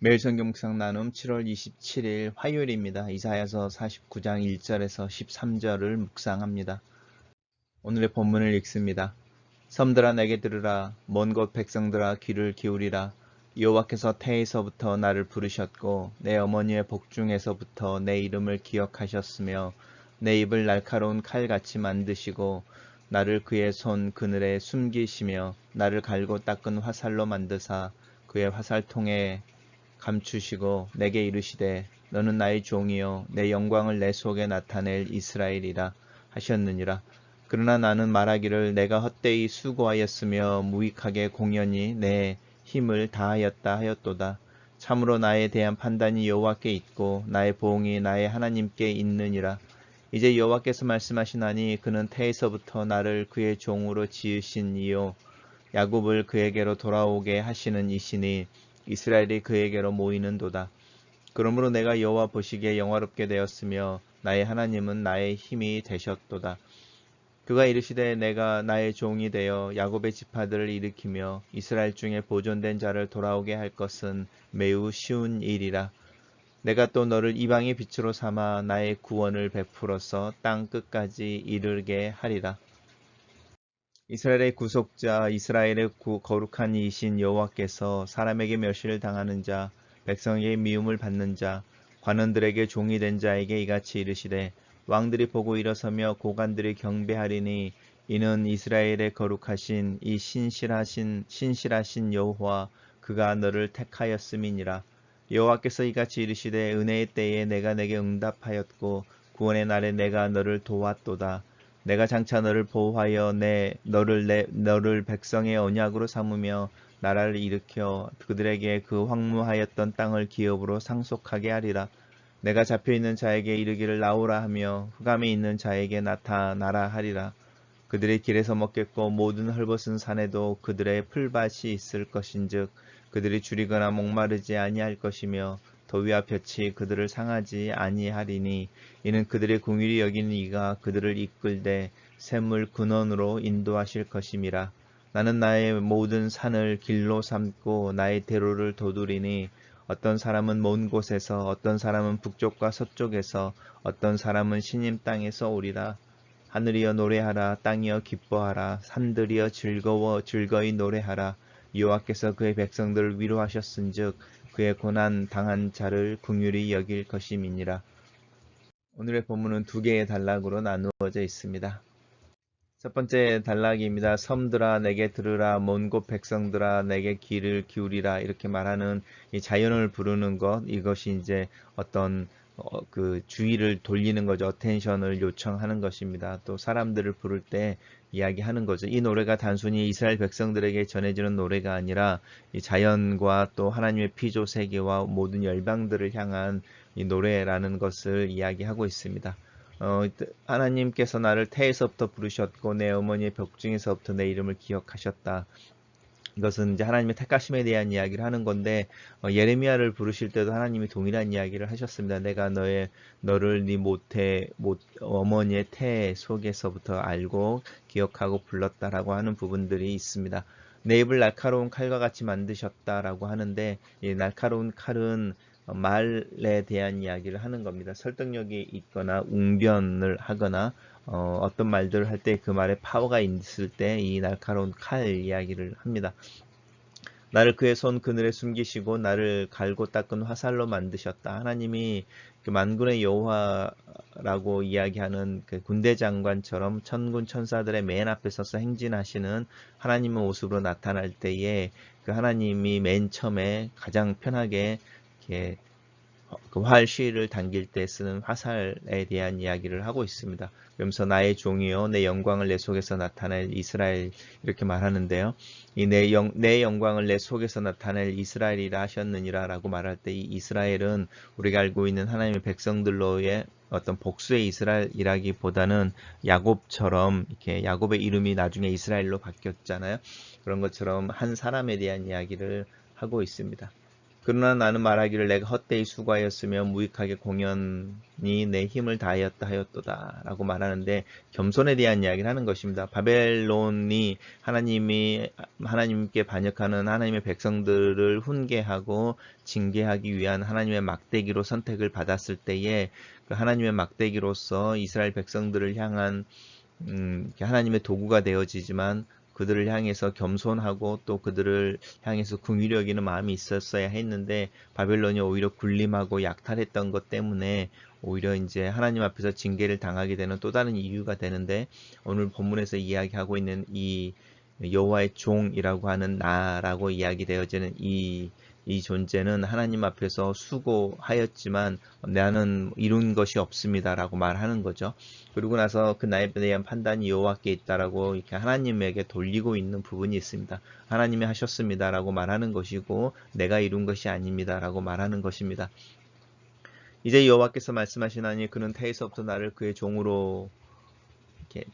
매일 성경 묵상 나눔 7월 27일 화요일입니다. 이사야서 49장 1절에서 13절을 묵상합니다. 오늘의 본문을 읽습니다. 섬들아 내게 들으라. 먼 곳 백성들아 귀를 기울이라. 여호와께서 태에서부터 나를 부르셨고 내 어머니의 복중에서부터 내 이름을 기억하셨으며 내 입을 날카로운 칼같이 만드시고 나를 그의 손 그늘에 숨기시며 나를 갈고 닦은 화살로 만드사 그의 화살통에 감추시고 내게 이르시되 너는 나의 종이요 내 영광을 내 속에 나타낼 이스라엘이라 하셨느니라. 그러나 나는 말하기를 내가 헛되이 수고하였으며 무익하게 공연히 내 힘을 다하였다 하였도다. 참으로 나에 대한 판단이 여호와께 있고 나의 보응이 나의 하나님께 있느니라. 이제 여호와께서 말씀하시나니 그는 태에서부터 나를 그의 종으로 지으신 이요 야곱을 그에게로 돌아오게 하시는 이시니 이스라엘이 그에게로 모이는도다. 그러므로 내가 여호와 보시기에 영화롭게 되었으며 나의 하나님은 나의 힘이 되셨도다. 그가 이르시되 내가 나의 종이 되어 야곱의 지파들을 일으키며 이스라엘 중에 보존된 자를 돌아오게 할 것은 매우 쉬운 일이라. 내가 또 너를 이방의 빛으로 삼아 나의 구원을 베풀어서 땅 끝까지 이르게 하리라. 이스라엘의 구속자, 이스라엘의 거룩한 이이신 여호와께서 사람에게 멸시를 당하는 자, 백성에게 미움을 받는 자, 관원들에게 종이 된 자에게 이같이 이르시되 왕들이 보고 일어서며 고관들이 경배하리니 이는 이스라엘의 거룩하신 이 신실하신 여호와 그가 너를 택하였음이니라. 여호와께서 이같이 이르시되 은혜의 때에 내가 내게 응답하였고 구원의 날에 내가 너를 도왔도다. 내가 장차 너를 보호하여 너를 백성의 언약으로 삼으며 나라를 일으켜 그들에게 그 황무하였던 땅을 기업으로 상속하게 하리라. 내가 잡혀있는 자에게 이르기를 나오라 하며 흑암에 있는 자에게 나타나라 하리라. 그들의 길에서 먹겠고 모든 헐벗은 산에도 그들의 풀밭이 있을 것인즉 그들이 줄이거나 목마르지 아니할 것이며 더위와 볕이 그들을 상하지 아니하리니 이는 그들의 긍휼히 여기는 이가 그들을 이끌되 샘물 근원으로 인도하실 것임이라. 나는 나의 모든 산을 길로 삼고 나의 대로를 도두리니 어떤 사람은 먼 곳에서 어떤 사람은 북쪽과 서쪽에서 어떤 사람은 시님 땅에서 오리라. 하늘이여 노래하라. 땅이여 기뻐하라. 산들이여 즐거이 노래하라. 여호와께서 그의 백성들을 위로하셨은즉 그의 고난 당한 자를 긍휼히 여길 것임이니라. 오늘의 본문은 두 개의 단락으로 나누어져 있습니다. 첫 번째 단락입니다. 섬들아 내게 들으라. 먼 곳 백성들아 내게 귀를 기울이라. 이렇게 말하는 이 자연을 부르는 것, 이것이 이제 어떤 그 주의를 돌리는 거죠. 어텐션을 요청하는 것입니다. 또 사람들을 부를 때 이야기하는 거죠. 이 노래가 단순히 이스라엘 백성들에게 전해지는 노래가 아니라 이 자연과 또 하나님의 피조 세계와 모든 열방들을 향한 이 노래라는 것을 이야기하고 있습니다. 하나님께서 나를 태에서부터 부르셨고 내 어머니의 벽중에서부터 내 이름을 기억하셨다. 이것은 이제 하나님의 택하심에 대한 이야기를 하는 건데 예레미야를 부르실 때도 하나님이 동일한 이야기를 하셨습니다. 내가 너를 네 어머니의 태 속에서부터 알고 기억하고 불렀다라고 하는 부분들이 있습니다. 내 입을 날카로운 칼과 같이 만드셨다라고 하는데 이 날카로운 칼은 말에 대한 이야기를 하는 겁니다. 설득력이 있거나 웅변을 하거나 어떤 말들을 할 때 그 말에 파워가 있을 때 이 날카로운 칼 이야기를 합니다. 나를 그의 손 그늘에 숨기시고 나를 갈고 닦은 화살로 만드셨다. 하나님이 그 만군의 여호와라고 이야기하는 그 군대 장관처럼 천군 천사들의 맨 앞에 서서 행진하시는 하나님의 모습으로 나타날 때에 그 하나님이 맨 처음에 가장 편하게 이렇게 그 활시를 당길 때 쓰는 화살에 대한 이야기를 하고 있습니다. 그러면서 나의 종이요 내 영광을 내 속에서 나타낼 이스라엘 이렇게 말하는데요. 이 내 영광을 내 속에서 나타낼 이스라엘이라 하셨느니라 라고 말할 때 이 이스라엘은 우리가 알고 있는 하나님의 백성들로의 어떤 복수의 이스라엘이라기보다는 야곱처럼 이렇게 야곱의 이름이 나중에 이스라엘로 바뀌었잖아요. 그런 것처럼 한 사람에 대한 이야기를 하고 있습니다. 그러나 나는 말하기를 내가 헛되이 수고하였으며 무익하게 공연히 내 힘을 다하였다 하였도다 라고 말하는데, 겸손에 대한 이야기를 하는 것입니다. 바벨론이 하나님께 반역하는 하나님의 백성들을 훈계하고 징계하기 위한 하나님의 막대기로 선택을 받았을 때에, 그 하나님의 막대기로서 이스라엘 백성들을 향한 하나님의 도구가 되어지지만, 그들을 향해서 겸손하고 또 그들을 향해서 긍휼히 여기는 마음이 있었어야 했는데, 바벨론이 오히려 굴림하고 약탈했던 것 때문에 오히려 이제 하나님 앞에서 징계를 당하게 되는 또 다른 이유가 되는데, 오늘 본문에서 이야기하고 있는 이 여호와의 종이라고 하는 나라고 이야기되어지는 이 존재는 하나님 앞에서 수고하였지만 나는 이룬 것이 없습니다 라고 말하는 거죠. 그리고 나서 그 나에 대한 판단이 여호와께 있다라고 이렇게 하나님에게 돌리고 있는 부분이 있습니다. 하나님이 하셨습니다 라고 말하는 것이고, 내가 이룬 것이 아닙니다 라고 말하는 것입니다. 이제 여호와께서 말씀하시나니 그는 태에서부터 나를 그의 종으로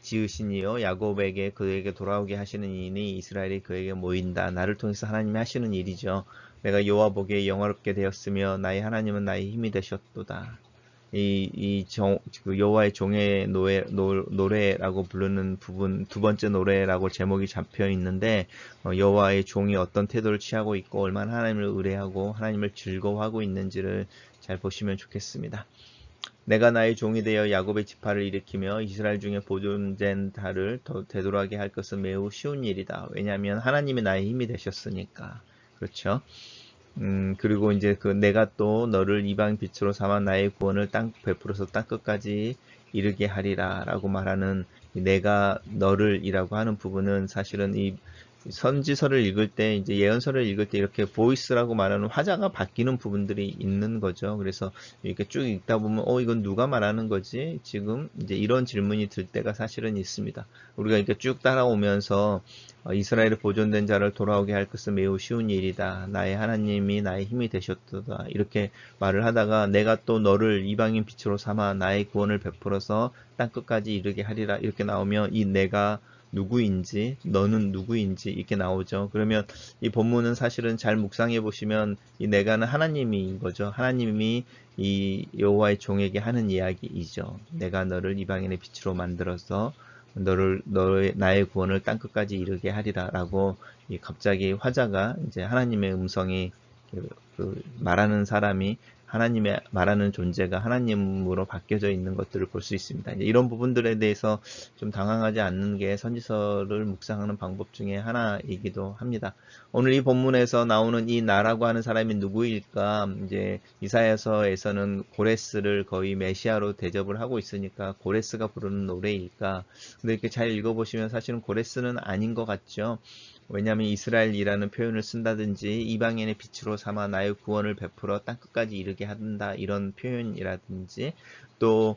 지으시니요 야곱에게 그에게 돌아오게 하시는 이니 이스라엘이 그에게 모인다. 나를 통해서 하나님이 하시는 일이죠. 내가 여호와 보기에 영화롭게 되었으며 나의 하나님은 나의 힘이 되셨도다. 그 여호와의 종의 노래라고 부르는 부분, 두 번째 노래라고 제목이 잡혀 있는데, 여호와의 종이 어떤 태도를 취하고 있고 얼마나 하나님을 의뢰하고 하나님을 즐거워하고 있는지를 잘 보시면 좋겠습니다. 내가 나의 종이 되어 야곱의 지파를 일으키며 이스라엘 중에 보존된 달을 되돌아게 할 것은 매우 쉬운 일이다. 왜냐하면 하나님이 나의 힘이 되셨으니까. 그렇죠? 그리고 이제 내가 또 너를 이방 빛으로 삼아 나의 구원을 베풀어서 땅 끝까지 이르게 하리라 라고 말하는 내가 너를 이라고 하는 부분은 사실은 이 선지서를 읽을 때, 이제 예언서를 읽을 때 이렇게 보이스라고 말하는 화자가 바뀌는 부분들이 있는 거죠. 그래서 이렇게 쭉 읽다 보면 이건 누가 말하는 거지? 지금 이제 이런 질문이 들 때가 사실은 있습니다. 우리가 이렇게 쭉 따라오면서 이스라엘의 보존된 자를 돌아오게 할 것은 매우 쉬운 일이다. 나의 하나님이 나의 힘이 되셨도다. 이렇게 말을 하다가 내가 또 너를 이방인 빛으로 삼아 나의 구원을 베풀어서 땅 끝까지 이르게 하리라 이렇게 나오면 이 내가 누구인지, 너는 누구인지 이렇게 나오죠. 그러면 이 본문은 사실은 잘 묵상해 보시면 이 내가는 하나님인 거죠. 하나님이 이 여호와의 종에게 하는 이야기이죠. 내가 너를 이방인의 빛으로 만들어서 나의 구원을 땅 끝까지 이르게 하리라라고 갑자기 화자가 이제 하나님의 음성이 말하는 사람이 하나님의 말하는 존재가 하나님으로 바뀌어져 있는 것들을 볼 수 있습니다. 이제 이런 부분들에 대해서 좀 당황하지 않는 게 선지서를 묵상하는 방법 중에 하나이기도 합니다. 오늘 이 본문에서 나오는 이 나라고 하는 사람이 누구일까? 이제 이사야서에서는 고레스를 거의 메시아로 대접을 하고 있으니까 고레스가 부르는 노래일까? 근데 이렇게 잘 읽어보시면 사실은 고레스는 아닌 것 같죠. 왜냐하면 이스라엘이라는 표현을 쓴다든지 이방인의 빛으로 삼아 나의 구원을 베풀어 땅끝까지 이르게 한다 이런 표현이라든지, 또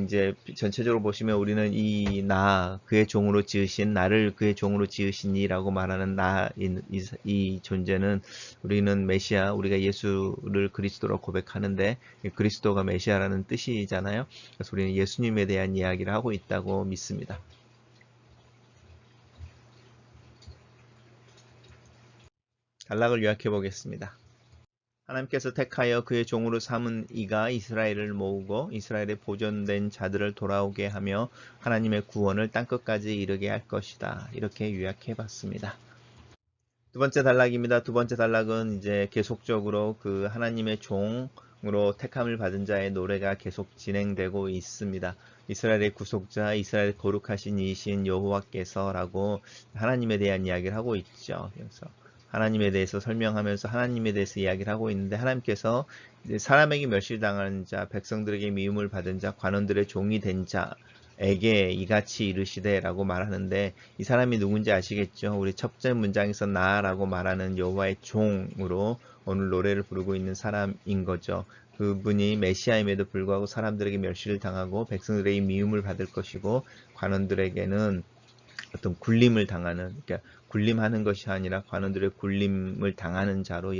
이제 전체적으로 보시면 우리는 그의 종으로 지으신 나를 그의 종으로 지으시니라고 말하는 이 존재는 우리는 메시아, 우리가 예수를 그리스도로 고백하는데 그리스도가 메시아라는 뜻이잖아요. 그래서 우리는 예수님에 대한 이야기를 하고 있다고 믿습니다. 단락을 요약해 보겠습니다. 하나님께서 택하여 그의 종으로 삼은 이가 이스라엘을 모으고 이스라엘의 보존된 자들을 돌아오게 하며 하나님의 구원을 땅끝까지 이르게 할 것이다. 이렇게 요약해 봤습니다. 두 번째 단락입니다. 두 번째 단락은 이제 계속적으로 그 하나님의 종으로 택함을 받은 자의 노래가 계속 진행되고 있습니다. 이스라엘의 구속자, 이스라엘 거룩하신 이신 여호와께서라고 하나님에 대한 이야기를 하고 있죠. 그래서 하나님에 대해서 설명하면서 하나님에 대해서 이야기를 하고 있는데, 하나님께서 사람에게 멸시당하는 자, 백성들에게 미움을 받은 자, 관원들의 종이 된 자에게 이같이 이르시되 라고 말하는데, 이 사람이 누군지 아시겠죠? 우리 첫째 문장에서 나라고 말하는 여호와의 종으로 오늘 노래를 부르고 있는 사람인 거죠. 그분이 메시아임에도 불구하고 사람들에게 멸시를 당하고 백성들에게 미움을 받을 것이고, 관원들에게는 어떤 굴림을 당하는, 그러니까 굴림하는 것이 아니라 관원들의 굴림을 당하는 자로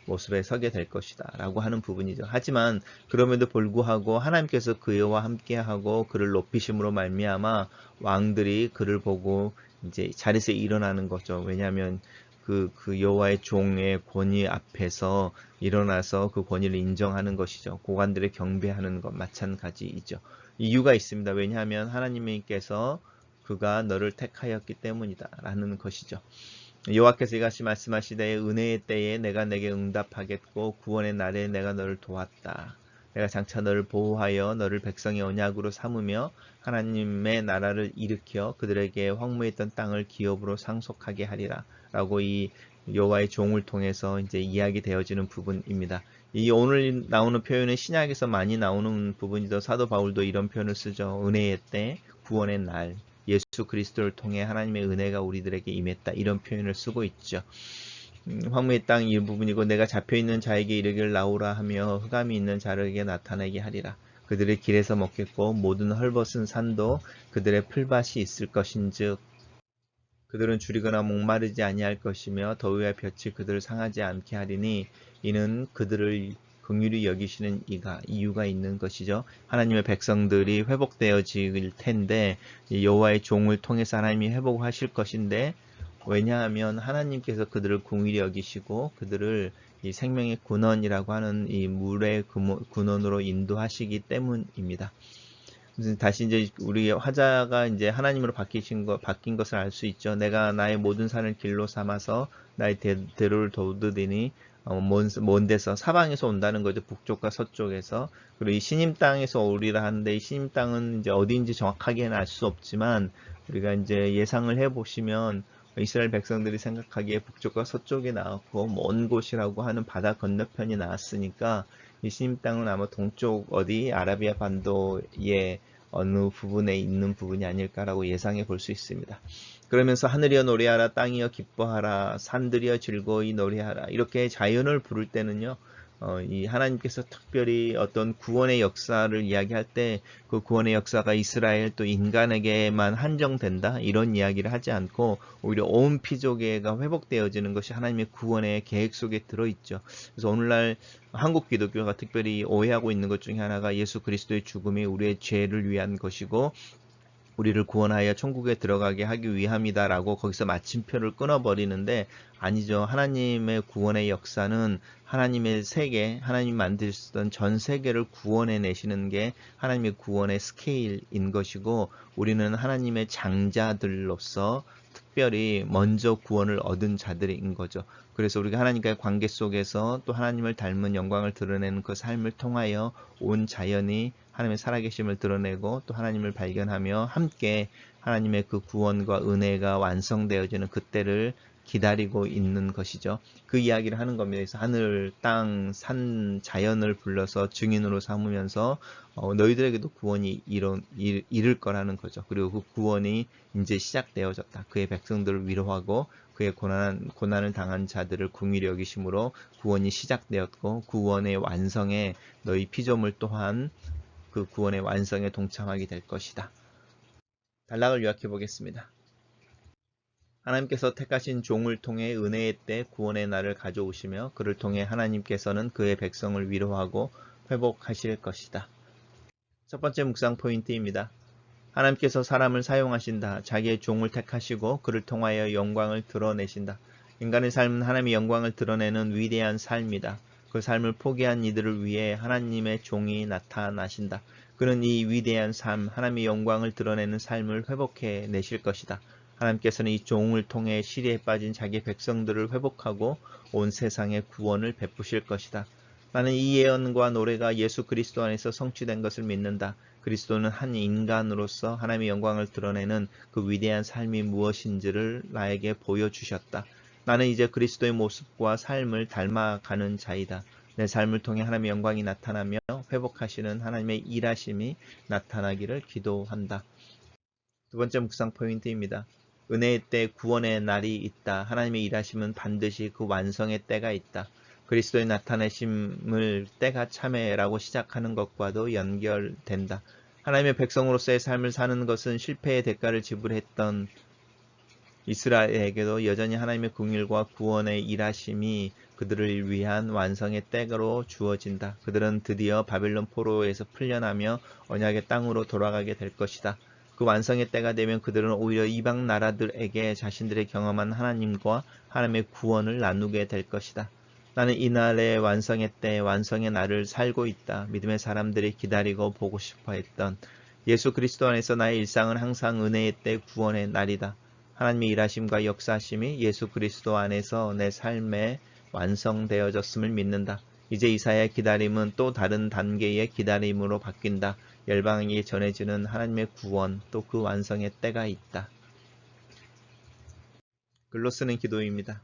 모습에 서게 될 것이다 라고 하는 부분이죠. 하지만 그럼에도 불구하고 하나님께서 그와 함께하고 그를 높이심으로 말미암아 왕들이 그를 보고 이제 자리에서 일어나는 거죠. 왜냐하면 그 여호와의 종의 권위 앞에서 일어나서 그 권위를 인정하는 것이죠. 고관들의 경배하는 것 마찬가지이죠. 이유가 있습니다. 왜냐하면 하나님께서 그가 너를 택하였기 때문이다 라는 것이죠. 여호와께서 이같이 말씀하시되 은혜의 때에 내가 내게 응답하겠고 구원의 날에 내가 너를 도왔다. 내가 장차 너를 보호하여 너를 백성의 언약으로 삼으며 하나님의 나라를 일으켜 그들에게 황무에 있던 땅을 기업으로 상속하게 하리라 라고 이 여호와의 종을 통해서 이제 이야기되어지는 부분입니다. 이 오늘 나오는 표현은 신약에서 많이 나오는 부분이죠. 사도 바울도 이런 표현을 쓰죠. 은혜의 때, 구원의 날, 예수 그리스도를 통해 하나님의 은혜가 우리들에게 임했다. 이런 표현을 쓰고 있죠. 황무의 땅 일부분이고 내가 잡혀있는 자에게 이르기를 나오라 하며 흑암이 있는 자에게 나타나게 하리라. 그들의 길에서 먹겠고 모든 헐벗은 산도 그들의 풀밭이 있을 것인즉 그들은 줄이거나 목마르지 아니할 것이며 더위와 볕이 그들을 상하지 않게 하리니 이는 그들을 긍휼히 여기시는 이유가 있는 것이죠. 하나님의 백성들이 회복되어질 텐데 여호와의 종을 통해서 하나님이 회복하실 것인데 왜냐하면 하나님께서 그들을 긍휼히 여기시고 그들을 이 생명의 근원이라고 하는 이 물의 근원으로 인도하시기 때문입니다. 다시 이제 우리 화자가 이제 하나님으로 바뀐 것을 알 수 있죠. 내가 나의 모든 산을 길로 삼아서 나의 대로를 도우드리니 먼 데서 사방에서 온다는 거죠. 북쪽과 서쪽에서. 그리고 이 신임 땅에서 오리라 하는데 이 신임 땅은 이제 어디인지 정확하게는 알 수 없지만 우리가 이제 예상을 해 보시면 이스라엘 백성들이 생각하기에 북쪽과 서쪽에 나왔고 먼 곳이라고 하는 바다 건너편이 나왔으니까 이 신임 땅은 아마 동쪽 어디 아라비아 반도의 어느 부분에 있는 부분이 아닐까라고 예상해 볼 수 있습니다. 그러면서 하늘이여 노래하라, 땅이여 기뻐하라, 산들이여 즐거이 노래하라. 이렇게 자연을 부를 때는요, 이 하나님께서 특별히 어떤 구원의 역사를 이야기할 때 그 구원의 역사가 이스라엘 또 인간에게만 한정된다 이런 이야기를 하지 않고 오히려 온 피조계가 회복되어지는 것이 하나님의 구원의 계획 속에 들어있죠. 그래서 오늘날 한국 기독교가 특별히 오해하고 있는 것 중에 하나가 예수 그리스도의 죽음이 우리의 죄를 위한 것이고 우리를 구원하여 천국에 들어가게 하기 위함이다라고 거기서 마침표를 끊어버리는데 아니죠. 하나님의 구원의 역사는 하나님의 세계, 하나님 만드셨던 전 세계를 구원해 내시는 게 하나님의 구원의 스케일인 것이고 우리는 하나님의 장자들로서 특별히 먼저 구원을 얻은 자들인 거죠. 그래서 우리가 하나님과의 관계 속에서 또 하나님을 닮은 영광을 드러내는 그 삶을 통하여 온 자연이 하나님의 살아계심을 드러내고 또 하나님을 발견하며 함께 하나님의 그 구원과 은혜가 완성되어지는 그때를 기다리고 있는 것이죠. 그 이야기를 하는 겁니다. 그래서 하늘, 땅, 산, 자연을 불러서 증인으로 삼으면서 너희들에게도 구원이 이를 거라는 거죠. 그리고 그 구원이 이제 시작되어졌다. 그의 백성들을 위로하고 그의 고난을 당한 자들을 긍휼히 여기심으로 구원이 시작되었고 구원의 완성에 너희 피조물 또한 그 구원의 완성에 동참하게 될 것이다. 단락을 요약해 보겠습니다. 하나님께서 택하신 종을 통해 은혜의 때 구원의 날을 가져오시며 그를 통해 하나님께서는 그의 백성을 위로하고 회복하실 것이다. 첫 번째 묵상 포인트입니다. 하나님께서 사람을 사용하신다. 자기의 종을 택하시고 그를 통하여 영광을 드러내신다. 인간의 삶은 하나님의 영광을 드러내는 위대한 삶이다. 그 삶을 포기한 이들을 위해 하나님의 종이 나타나신다. 그는 이 위대한 삶, 하나님의 영광을 드러내는 삶을 회복해 내실 것이다. 하나님께서는 이 종을 통해 시리에 빠진 자기 백성들을 회복하고 온 세상에 구원을 베푸실 것이다. 나는 이 예언과 노래가 예수 그리스도 안에서 성취된 것을 믿는다. 그리스도는 한 인간으로서 하나님의 영광을 드러내는 그 위대한 삶이 무엇인지를 나에게 보여주셨다. 나는 이제 그리스도의 모습과 삶을 닮아가는 자이다. 내 삶을 통해 하나님의 영광이 나타나며 회복하시는 하나님의 일하심이 나타나기를 기도한다. 두 번째 묵상 포인트입니다. 은혜의 때 구원의 날이 있다. 하나님의 일하심은 반드시 그 완성의 때가 있다. 그리스도의 나타내심을 때가 참회라고 시작하는 것과도 연결된다. 하나님의 백성으로서의 삶을 사는 것은 실패의 대가를 지불했던 이스라엘에게도 여전히 하나님의 긍휼과 구원의 일하심이 그들을 위한 완성의 때로 주어진다. 그들은 드디어 바벨론 포로에서 풀려나며 언약의 땅으로 돌아가게 될 것이다. 그 완성의 때가 되면 그들은 오히려 이방 나라들에게 자신들의 경험한 하나님과 하나님의 구원을 나누게 될 것이다. 나는 이날의 완성의 때, 완성의 날을 살고 있다. 믿음의 사람들이 기다리고 보고 싶어 했던 예수 그리스도 안에서 나의 일상은 항상 은혜의 때, 구원의 날이다. 하나님의 일하심과 역사하심이 예수 그리스도 안에서 내 삶에 완성되어졌음을 믿는다. 이제 이사야의 기다림은 또 다른 단계의 기다림으로 바뀐다. 열방에게 전해지는 하나님의 구원, 또 그 완성의 때가 있다. 글로 쓰는 기도입니다.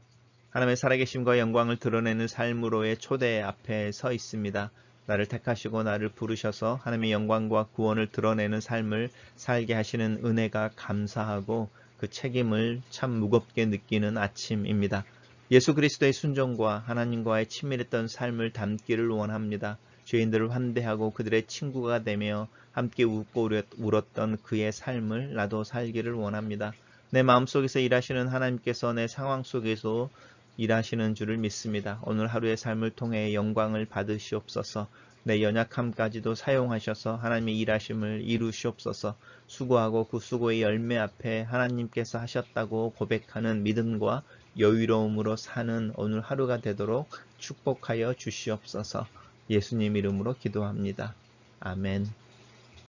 하나님의 살아계심과 영광을 드러내는 삶으로의 초대 앞에 서 있습니다. 나를 택하시고 나를 부르셔서 하나님의 영광과 구원을 드러내는 삶을 살게 하시는 은혜가 감사하고 그 책임을 참 무겁게 느끼는 아침입니다. 예수 그리스도의 순종과 하나님과의 친밀했던 삶을 담기를 원합니다. 죄인들을 환대하고 그들의 친구가 되며 함께 웃고 울었던 그의 삶을 나도 살기를 원합니다. 내 마음속에서 일하시는 하나님께서 내 상황 속에서 일하시는 줄을 믿습니다. 오늘 하루의 삶을 통해 영광을 받으시옵소서. 내 연약함까지도 사용하셔서 하나님의 일하심을 이루시옵소서. 수고하고 그 수고의 열매 앞에 하나님께서 하셨다고 고백하는 믿음과 여유로움으로 사는 오늘 하루가 되도록 축복하여 주시옵소서. 예수님 이름으로 기도합니다. 아멘.